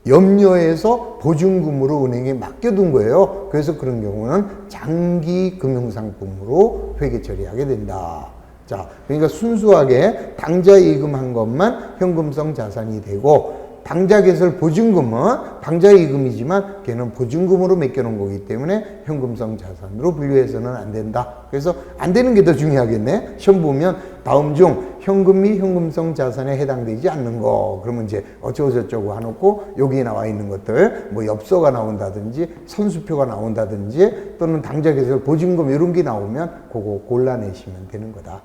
염려해서 보증금으로 은행에 맡겨둔 거예요. 그래서 그런 경우는 장기 금융상품으로 회계 처리하게 된다. 자, 그러니까 순수하게 당좌 예금한 것만 현금성 자산이 되고, 당좌개설 보증금은 당좌 예금이지만 걔는 보증금으로 맡겨놓은 거기 때문에 현금성 자산으로 분류해서는 안 된다. 그래서 안 되는 게 더 중요하겠네. 시험 보면 다음 중 현금 및 현금성 자산에 해당되지 않는 거. 그러면 이제 어쩌고저쩌고 해놓고 여기에 나와 있는 것들, 뭐 엽서가 나온다든지 선수표가 나온다든지 또는 당좌개설 보증금 이런 게 나오면 그거 골라내시면 되는 거다.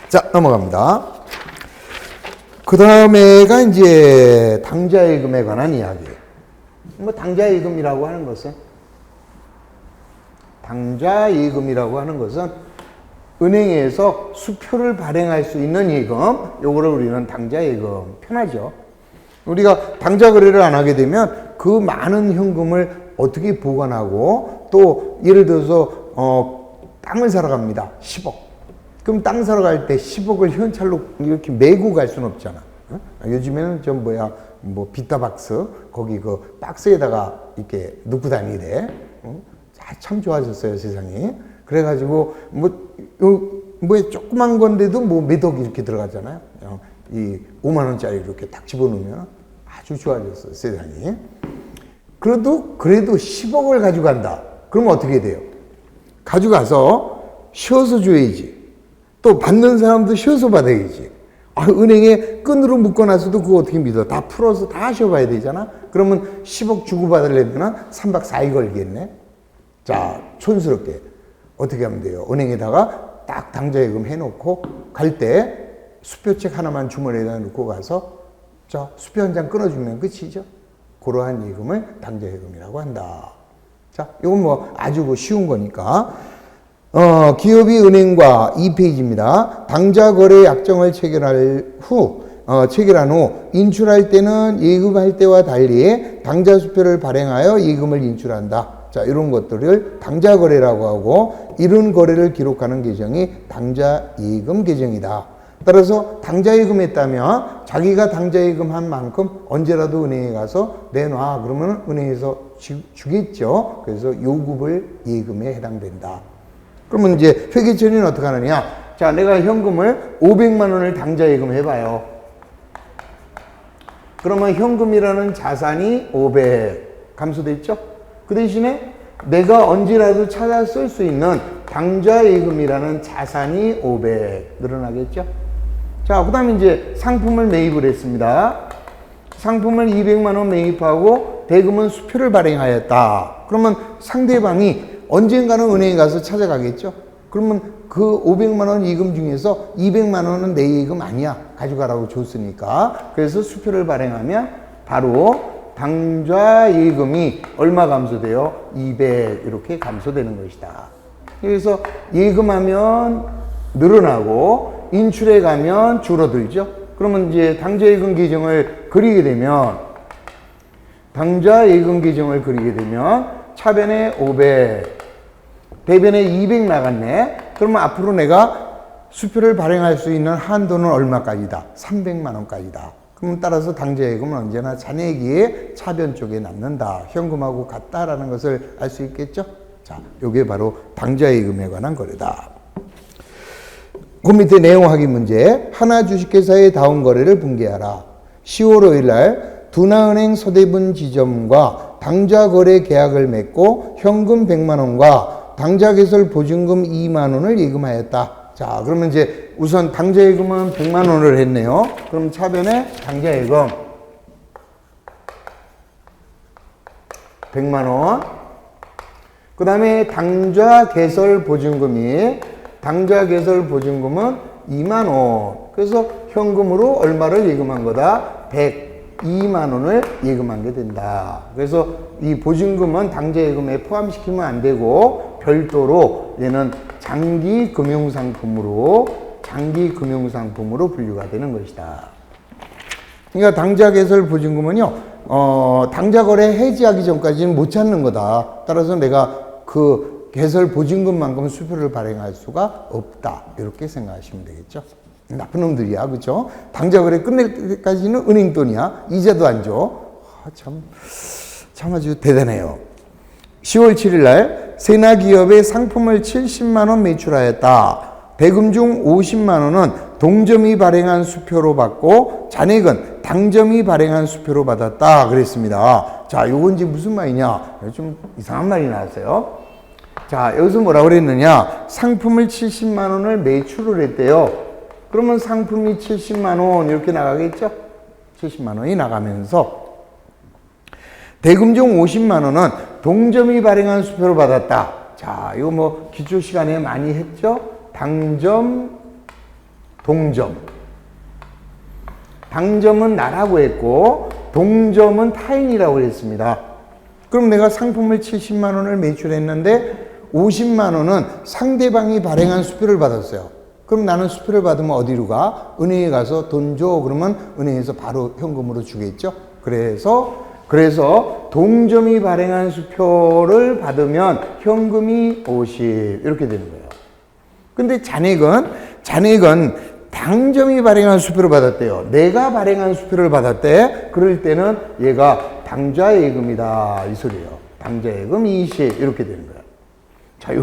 자, 넘어갑니다. 그 다음에가 이제 당좌예금에 관한 이야기. 뭐 당좌예금이라고 하는 것은 은행에서 수표를 발행할 수 있는 예금, 요거를 우리는 당좌예금, 편하죠. 우리가 당좌 거래를 안 하게 되면 그 많은 현금을 어떻게 보관하고, 또 예를 들어서 땅을 사러 갑니다. 10억. 그럼 땅 사러 갈 때 10억을 현찰로 이렇게 메고 갈 수는 없잖아. 요즘에는 뭐 비타박스, 거기 그 박스에다가 이렇게 넣고 다니래. 참 좋아졌어요, 세상이. 그래가지고, 뭐 조그만 건데도 뭐 몇 억 이렇게 들어가잖아요. 이 5만 원짜리 이렇게 딱 집어넣으면. 아주 좋아졌어, 세상이. 그래도 10억을 가져간다. 그러면 어떻게 돼요? 가져가서 쉬어서 줘야지. 또 받는 사람도 쉬어서 받아야지. 은행에 끈으로 묶어놨어도 그거 어떻게 믿어? 다 풀어서 다 쉬어봐야 되잖아? 그러면 10억 주고받으려면 3박 4일 걸리겠네? 자, 촌스럽게 어떻게 하면 돼요? 은행에다가 딱 당좌예금 해놓고 갈 때 수표책 하나만 주머니에다 넣고 가서 자, 수표 한 장 끊어주면 끝이죠? 그러한 예금을 당좌예금이라고 한다. 자, 이건 뭐 아주 쉬운 거니까. 기업이 은행과 2페이지입니다. 당좌 거래 약정을 체결한 후 인출할 때는 예금할 때와 달리 당좌 수표를 발행하여 예금을 인출한다. 자, 이런 것들을 당좌 거래라고 하고 이런 거래를 기록하는 계정이 당좌 예금 계정이다. 따라서 당좌예금했다면 자기가 당좌예금한 만큼 언제라도 은행에 가서 내놔. 그러면 은행에서 주겠죠. 그래서 요구불 예금에 해당된다. 그러면 이제 회계 처리는 어떻게 하느냐? 자, 내가 현금을 500만 원을 당좌예금 해봐요. 그러면 현금이라는 자산이 500 감소됐죠? 그 대신에 내가 언제라도 찾아 쓸 수 있는 당좌예금이라는 자산이 500 늘어나겠죠? 자, 그 다음에 이제 상품을 매입을 했습니다. 상품을 200만 원 매입하고 대금은 수표를 발행하였다. 그러면 상대방이 언젠가는 은행에 가서 찾아가겠죠? 그러면 그 500만 원 예금 중에서 200만 원은 내 예금 아니야. 가져가라고 줬으니까. 그래서 수표를 발행하면 바로 당좌 예금이 얼마 감소돼요? 200 이렇게 감소되는 것이다. 그래서 예금하면 늘어나고 인출해 가면 줄어들죠. 그러면 이제 당좌 예금 계정을 그리게 되면 차변에 500, 대변에 200 나갔네. 그러면 앞으로 내가 수표를 발행할 수 있는 한도는 얼마까지다? 300만 원까지다. 그럼 따라서 당좌예금은 언제나 잔액이 차변 쪽에 남는다. 현금하고 같다라는 것을 알 수 있겠죠? 자, 요게 바로 당좌예금에 관한 거래다. 그 밑에 내용 확인 문제. 하나 주식회사의 다음 거래를 분개하라. 10월 5일 날 두나은행 서대문 지점과 당좌 거래 계약을 맺고 현금 100만 원과 당좌 개설 보증금 2만 원을 예금하였다. 자, 그러면 이제 우선 당좌 예금은 100만 원을 했네요. 그럼 차변에 당좌 예금 100만 원. 그 다음에 당좌 개설 보증금은 2만 원. 그래서 현금으로 얼마를 예금한 거다? 102만 원을 예금한 게 된다. 그래서 이 보증금은 당좌 예금에 포함시키면 안 되고 별도로 얘는 장기 금융상품으로 분류가 되는 것이다. 그러니까 당좌 개설 보증금은요, 당좌 거래 해지하기 전까지는 못 찾는 거다. 따라서 내가 그 개설 보증금만큼 수표를 발행할 수가 없다. 이렇게 생각하시면 되겠죠. 나쁜 놈들이야, 그렇죠? 당좌 거래 끝낼 때까지는 은행 돈이야. 이자도 안 줘. 참 아주 대단해요. 10월 7일 날 세나기업의 상품을 70만 원 매출하였다. 대금 중 50만 원은 동점이 발행한 수표로 받고 잔액은 당점이 발행한 수표로 받았다. 그랬습니다. 자, 요건 이제 무슨 말이냐? 좀 이상한 말이 나왔어요. 자, 여기서 뭐라고 그랬느냐? 상품을 70만 원을 매출을 했대요. 그러면 상품이 70만 원 이렇게 나가겠죠? 70만 원이 나가면서 대금 중 50만 원은 동점이 발행한 수표로 받았다. 자, 이거 뭐 기초 시간에 많이 했죠? 당점, 동점. 당점은 나라고 했고 동점은 타인이라고 했습니다. 그럼 내가 상품을 70만 원을 매출했는데 50만 원은 상대방이 발행한 수표를 받았어요. 그럼 나는 수표를 받으면 어디로 가? 은행에 가서 돈 줘. 그러면 은행에서 바로 현금으로 주겠죠. 그래서 동점이 발행한 수표를 받으면 현금이 50 이렇게 되는 거예요. 근데 잔액은 당점이 발행한 수표를 받았대요. 내가 발행한 수표를 받았대. 그럴 때는 얘가 당좌예금이다 이 소리예요. 당좌예금 20 이렇게 되는 거예요. 자,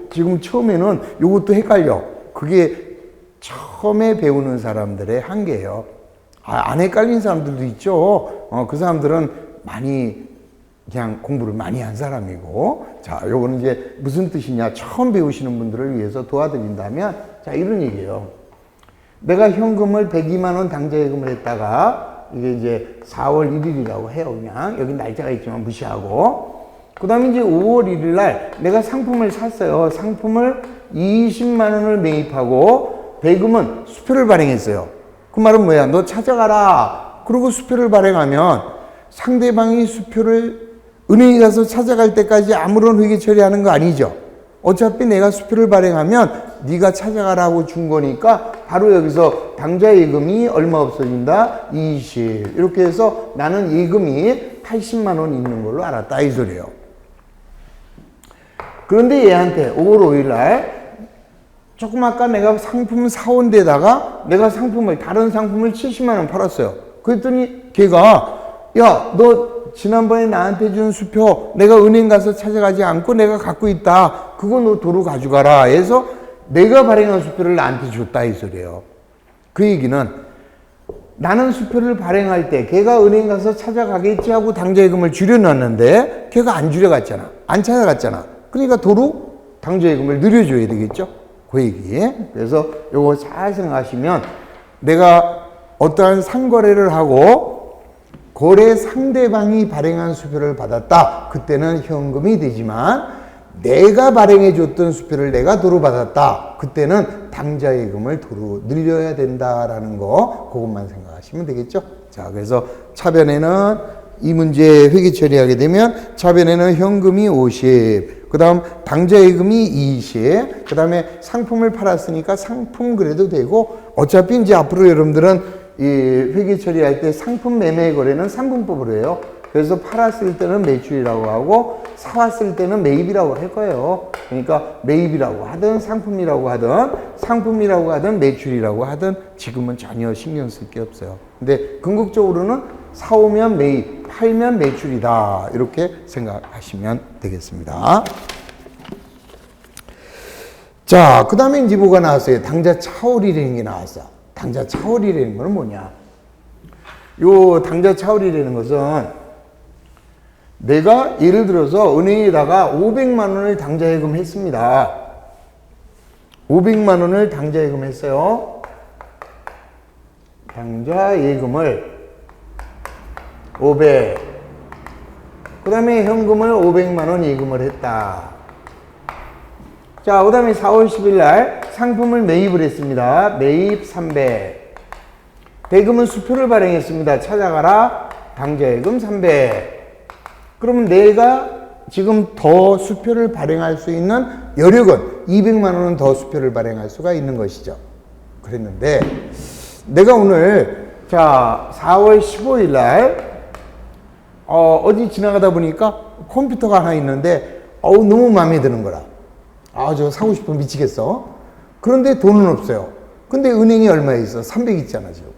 지금 처음에는 요것도 헷갈려. 그게 처음에 배우는 사람들의 한계예요. 안 헷갈린 사람들도 있죠. 그 사람들은 많이 그냥 공부를 많이 한 사람이고, 자, 요거는 이제 무슨 뜻이냐, 처음 배우시는 분들을 위해서 도와드린다면, 자, 이런 얘기예요. 내가 현금을 102만 원 당좌예금을 했다가, 이게 이제 4월 1일이라고 해요. 그냥 여기 날짜가 있지만 무시하고, 그 다음에 이제 5월 1일 날 내가 상품을 샀어요. 상품을 20만 원을 매입하고 배금은 수표를 발행했어요. 그 말은 뭐야? 너 찾아가라. 그리고 수표를 발행하면 상대방이 수표를 은행에 가서 찾아갈 때까지 아무런 회계 처리하는 거 아니죠. 어차피 내가 수표를 발행하면 네가 찾아가라고 준 거니까 바로 여기서 당좌 예금이 얼마 없어진다? 20. 이렇게 해서 나는 예금이 80만 원 있는 걸로 알았다 이 소리예요. 그런데 얘한테 5월 5일 날 조금 아까 내가 상품을 사온 데다가 내가 다른 상품을 70만 원 팔았어요. 그랬더니 걔가 야, 너 지난번에 나한테 준 수표 내가 은행 가서 찾아가지 않고 내가 갖고 있다. 그거 너 도로 가져가라 해서 내가 발행한 수표를 나한테 줬다 이 소리예요. 그 얘기는 나는 수표를 발행할 때 걔가 은행 가서 찾아가겠지 하고 당좌예금을 줄여놨는데 걔가 안 줄여갔잖아. 안 찾아갔잖아. 그러니까 도로 당좌예금을 늘려줘야 되겠죠. 그 얘기. 그래서 요거 잘 생각하시면 내가 어떠한 상거래를 하고 거래 상대방이 발행한 수표를 받았다. 그때는 현금이 되지만 내가 발행해 줬던 수표를 내가 도로 받았다. 그때는 당좌예금을 도로 늘려야 된다라는 거 그것만 생각하시면 되겠죠. 자, 그래서 차변에는 이 문제 회계 처리하게 되면 차변에는 현금이 50, 그 다음 당좌예금이 20, 그 다음에 상품을 팔았으니까 상품 그래도 되고 어차피 이제 앞으로 여러분들은 이 회계 처리할 때 상품 매매 거래는 3분법으로 해요. 그래서 팔았을 때는 매출이라고 하고 사왔을 때는 매입이라고 할 거예요. 그러니까 매입이라고 하든 상품이라고 하든 매출이라고 하든 지금은 전혀 신경 쓸 게 없어요. 근데 궁극적으로는 사오면 매입, 팔면 매출이다. 이렇게 생각하시면 되겠습니다. 자, 그 다음에 이제 뭐가 나왔어요? 당좌 차월이라는 게 나왔어. 당좌 차월이라는 건 뭐냐? 요 당좌 차월이라는 것은 내가 예를 들어서 은행에다가 500만 원을 당좌예금 했습니다. 500만 원을 당좌예금 했어요. 당좌예금을 500. 그 다음에 현금을 500만 원 예금을 했다. 자, 그 다음에 4월 10일 날 상품을 매입을 했습니다. 매입 300. 배금은 수표를 발행했습니다. 찾아가라. 당좌예금 300. 그러면 내가 지금 더 수표를 발행할 수 있는 여력은 200만 원은 더 수표를 발행할 수가 있는 것이죠. 그랬는데 내가 오늘 자 4월 15일 날 어디 지나가다 보니까 컴퓨터가 하나 있는데 너무 마음에 드는 거라. 저거 사고 싶어 미치겠어. 그런데 돈은 없어요. 근데 은행이 얼마에 있어? 300 있잖아 지금.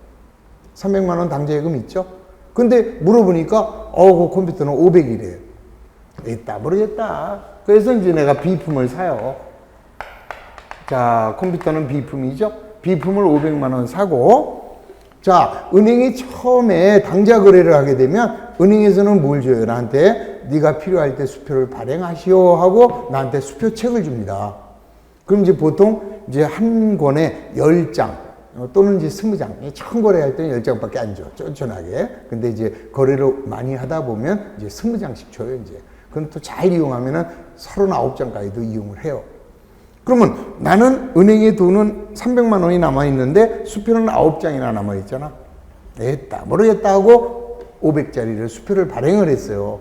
300만 원 당좌예금 있죠? 근데 물어보니까 그 컴퓨터는 500이래요. 있다 모르겠다. 그래서 이제 내가 B품을 사요. 자, 컴퓨터는 B품이죠? B품을 500만 원 사고, 자, 은행이 처음에 당좌 거래를 하게 되면 은행에서는 뭘 줘요? 나한테 네가 필요할 때 수표를 발행하시오 하고 나한테 수표책을 줍니다. 그럼 이제 보통 이제 한 권에 10장 또는 이제 20장, 처음 거래할 때는 10장밖에 안 줘. 쫀쫀하게. 근데 이제 거래를 많이 하다 보면 이제 20장씩 줘요, 이제. 그럼 또 잘 이용하면은 39장까지도 이용을 해요. 그러면 나는 은행에 돈은 300만 원이 남아있는데 수표는 9장이나 남아있잖아. 됐다, 모르겠다 하고 500짜리를 수표를 발행을 했어요.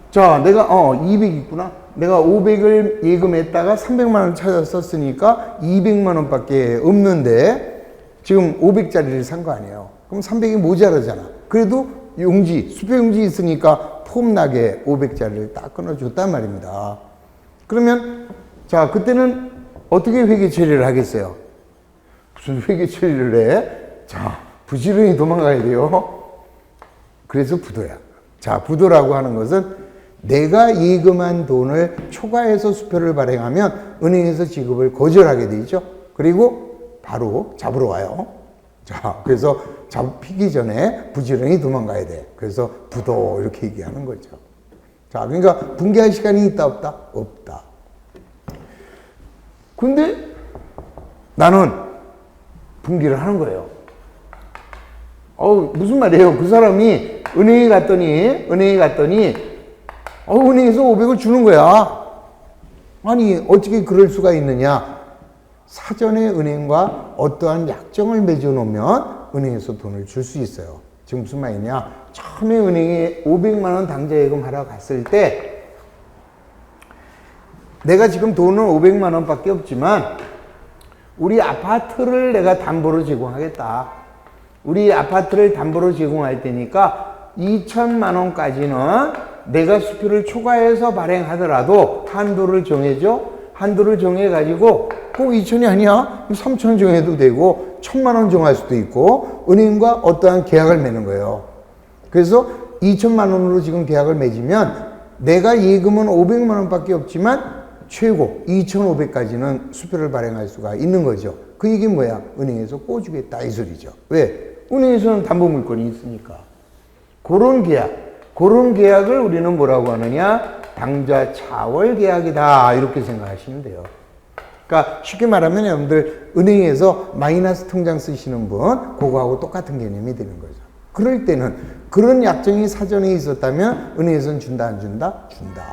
자, 내가 200 있구나. 내가 500을 예금했다가 300만 원 찾아서 썼으니까 200만 원밖에 없는데 지금 500짜리를 산 거 아니에요. 그럼 300이 모자라잖아. 그래도 용지, 수표 용지 있으니까 폼나게 500짜리를 딱 끊어줬단 말입니다. 그러면 자, 그때는 어떻게 회계 처리를 하겠어요? 무슨 회계 처리를 해? 자, 부지런히 도망가야 돼요. 그래서 부도야. 자, 부도라고 하는 것은 내가 예금한 돈을 초과해서 수표를 발행하면 은행에서 지급을 거절하게 되죠. 그리고 바로 잡으러 와요. 자, 그래서 잡히기 전에 부지런히 도망가야 돼. 그래서 부도 이렇게 얘기하는 거죠. 자, 그러니까 분개할 시간이 있다, 없다? 없다. 근데 나는 분개를 하는 거예요. 무슨 말이에요? 그 사람이 은행에 갔더니, 은행에서 500을 주는 거야. 아니, 어떻게 그럴 수가 있느냐? 사전에 은행과 어떠한 약정을 맺어 놓으면 은행에서 돈을 줄 수 있어요. 지금 무슨 말이냐? 처음에 은행에 500만 원 당좌 예금하러 갔을 때 내가 지금 돈은 500만 원밖에 없지만 우리 아파트를 내가 담보로 제공하겠다. 우리 아파트를 담보로 제공할 테니까 2천만 원까지는 내가 수표를 초과해서 발행하더라도 한도를 정해줘. 한도를 정해가지고 꼭 2천이 아니야. 3천 정해도 되고 1,000만 원 정할 수도 있고 은행과 어떠한 계약을 맺는 거예요. 그래서 2천만 원으로 지금 계약을 맺으면 내가 예금은 500만 원밖에 없지만 최고 2,500까지는 수표를 발행할 수가 있는 거죠. 그 얘기 뭐야? 은행에서 꿔주겠다 이 소리죠. 왜? 은행에서는 담보물권이 있으니까. 그런 계약을 우리는 뭐라고 하느냐? 당좌 차월 계약이다 이렇게 생각하시면 돼요. 그러니까 쉽게 말하면 여러분들 은행에서 마이너스 통장 쓰시는 분 그거하고 똑같은 개념이 되는 거죠. 그럴 때는 그런 약정이 사전에 있었다면 은행에서는 준다 안 준다? 준다.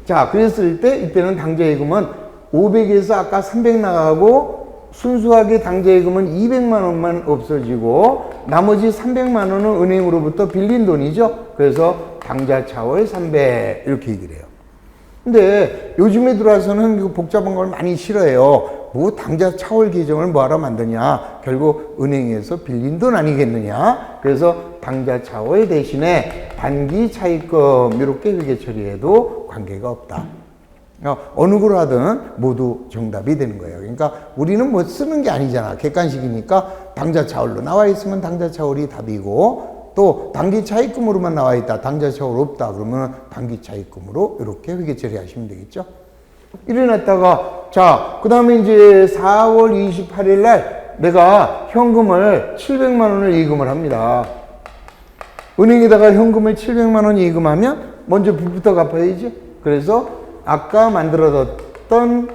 자, 그랬을 때 이때는 당좌예금은 500에서 아까 300 나가고 순수하게 당좌예금은 200만 원만 없어지고 나머지 300만 원은 은행으로부터 빌린 돈이죠. 그래서 당좌 차월 300 이렇게 얘기를 해요. 근데 요즘에 들어와서는 복잡한 걸 많이 싫어해요. 뭐 당좌 차월 계정을 뭐하러 만드냐? 결국 은행에서 빌린 돈 아니겠느냐? 그래서 당좌 차월 대신에 단기 차입금 이렇게 회계 처리해도 관계가 없다. 어느 걸 하든 모두 정답이 되는 거예요. 그러니까 우리는 뭐 쓰는 게 아니잖아. 객관식이니까 당좌 차월로 나와 있으면 당좌 차월이 답이고 또 단기 차입금으로만 나와 있다. 당좌 차월 없다. 그러면 단기 차입금으로 이렇게 회계 처리하시면 되겠죠. 이래놨다가 자, 그 다음에 이제 4월 28일 날 내가 현금을 700만 원을 예금을 합니다. 은행에다가 현금을 700만 원 예금하면 먼저 빚부터 갚아야지. 그래서 아까 만들어뒀던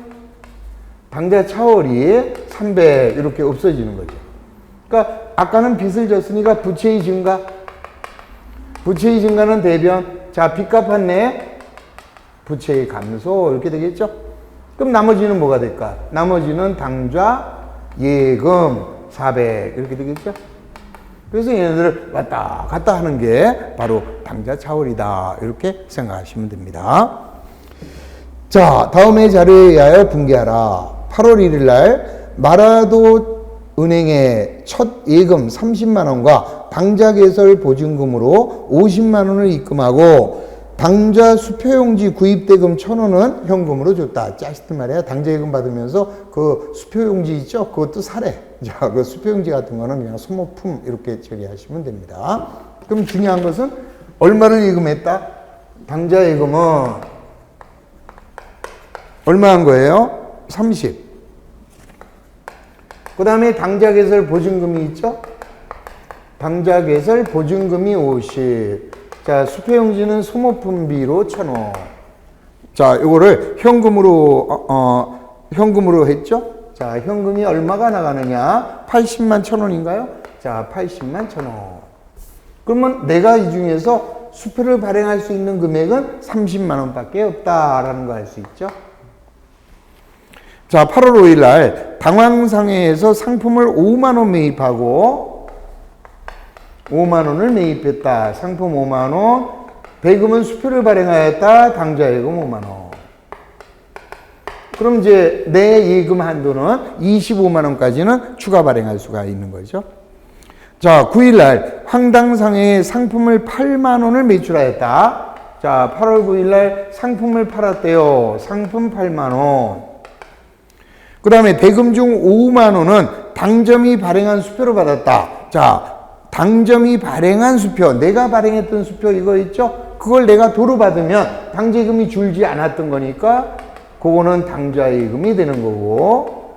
당좌 차월이 300 이렇게 없어지는 거죠. 그러니까 아까는 빚을 졌으니까 부채의 증가. 부채의 증가는 대변. 자, 빚 갚았네. 부채의 감소 이렇게 되겠죠. 그럼 나머지는 뭐가 될까? 나머지는 당좌 예금 400 이렇게 되겠죠. 그래서 얘네들을 왔다 갔다 하는 게 바로 당좌 차월이다 이렇게 생각하시면 됩니다. 자, 다음의 자료에 의하여 분개하라. 8월 1일 날 마라도 은행에 첫 예금 30만 원과 당좌 개설 보증금으로 50만 원을 입금하고 당좌 수표용지 구입대금 1,000원은 현금으로 줬다. 짜식들 말이야. 당좌 예금 받으면서 그 수표용지 있죠? 그것도 사래. 자, 그 수표용지 같은 거는 그냥 소모품 이렇게 처리하시면 됩니다. 그럼 중요한 것은 얼마를 예금했다? 당좌 예금은 얼마 한 거예요? 30. 그 다음에 당좌 개설 보증금이 있죠? 당좌 개설 보증금이 50. 자, 수표용지는 소모품비로 1,000원. 자, 요거를 현금으로 했죠? 자, 현금이 얼마가 나가느냐? 80만 1,000원인가요? 자, 80만 1,000원. 그러면 내가 이 중에서 수표를 발행할 수 있는 금액은 30만 원밖에 없다라는 거 알 수 있죠? 자, 8월 5일 날 당황상회에서 상품을 5만 원 매입하고 5만 원을 매입했다. 상품 5만 원, 대금은 수표를 발행하였다. 당좌 예금 5만 원. 그럼 이제 내 예금 한도는 25만 원까지는 추가 발행할 수가 있는 거죠. 자, 9일 날 황당상회에 상품을 8만 원을 매출하였다. 자, 8월 9일 날 상품을 팔았대요. 상품 8만 원. 그 다음에 대금 중 5만 원은 당점이 발행한 수표로 받았다. 자, 당점이 발행한 수표, 내가 발행했던 수표 이거 있죠? 그걸 내가 도로 받으면 당제금이 줄지 않았던 거니까 그거는 당좌예금이 되는 거고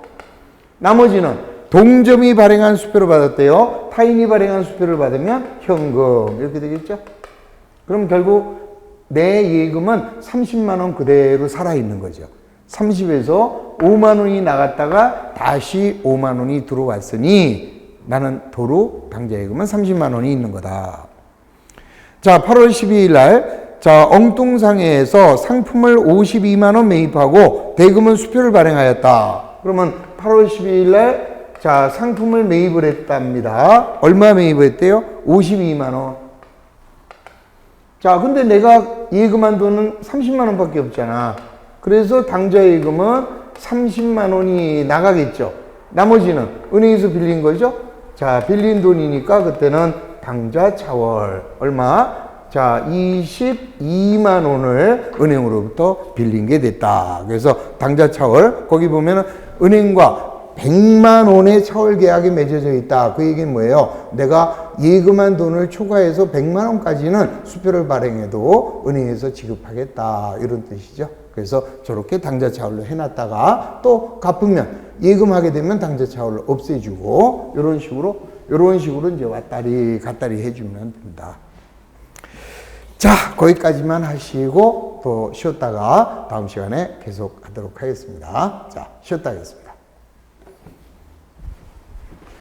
나머지는 동점이 발행한 수표를 받았대요. 타인이 발행한 수표를 받으면 현금 이렇게 되겠죠. 그럼 결국 내 예금은 30만 원 그대로 살아있는 거죠. 30에서 5만 원이 나갔다가 다시 5만 원이 들어왔으니 나는 도로 당좌예금은 30만 원이 있는 거다. 자, 8월 12일 날 자, 엉뚱상해에서 상품을 52만 원 매입하고 대금은 수표를 발행하였다. 그러면 8월 12일 날 자, 상품을 매입을 했답니다. 얼마 매입을 했대요? 52만 원. 자, 근데 내가 예금한 돈은 30만 원밖에 없잖아. 그래서 당좌 예금은 30만 원이 나가겠죠. 나머지는 은행에서 빌린 거죠. 자, 빌린 돈이니까 그때는 당좌 차월 얼마? 자, 22만 원을 은행으로부터 빌린 게 됐다. 그래서 당좌 차월 거기 보면은 은행과 100만 원의 차월 계약이 맺어져 있다. 그 얘기는 뭐예요? 내가 예금한 돈을 초과해서 100만 원까지는 수표를 발행해도 은행에서 지급하겠다. 이런 뜻이죠. 그래서 저렇게 당좌 차월로 해놨다가 또 갚으면 예금하게 되면 당좌 차월로 없애주고 이런 식으로 이제 왔다리 갔다리 해주면 된다. 자, 거기까지만 하시고 또 쉬었다가 다음 시간에 계속 하도록 하겠습니다. 자, 쉬었다 하겠습니다.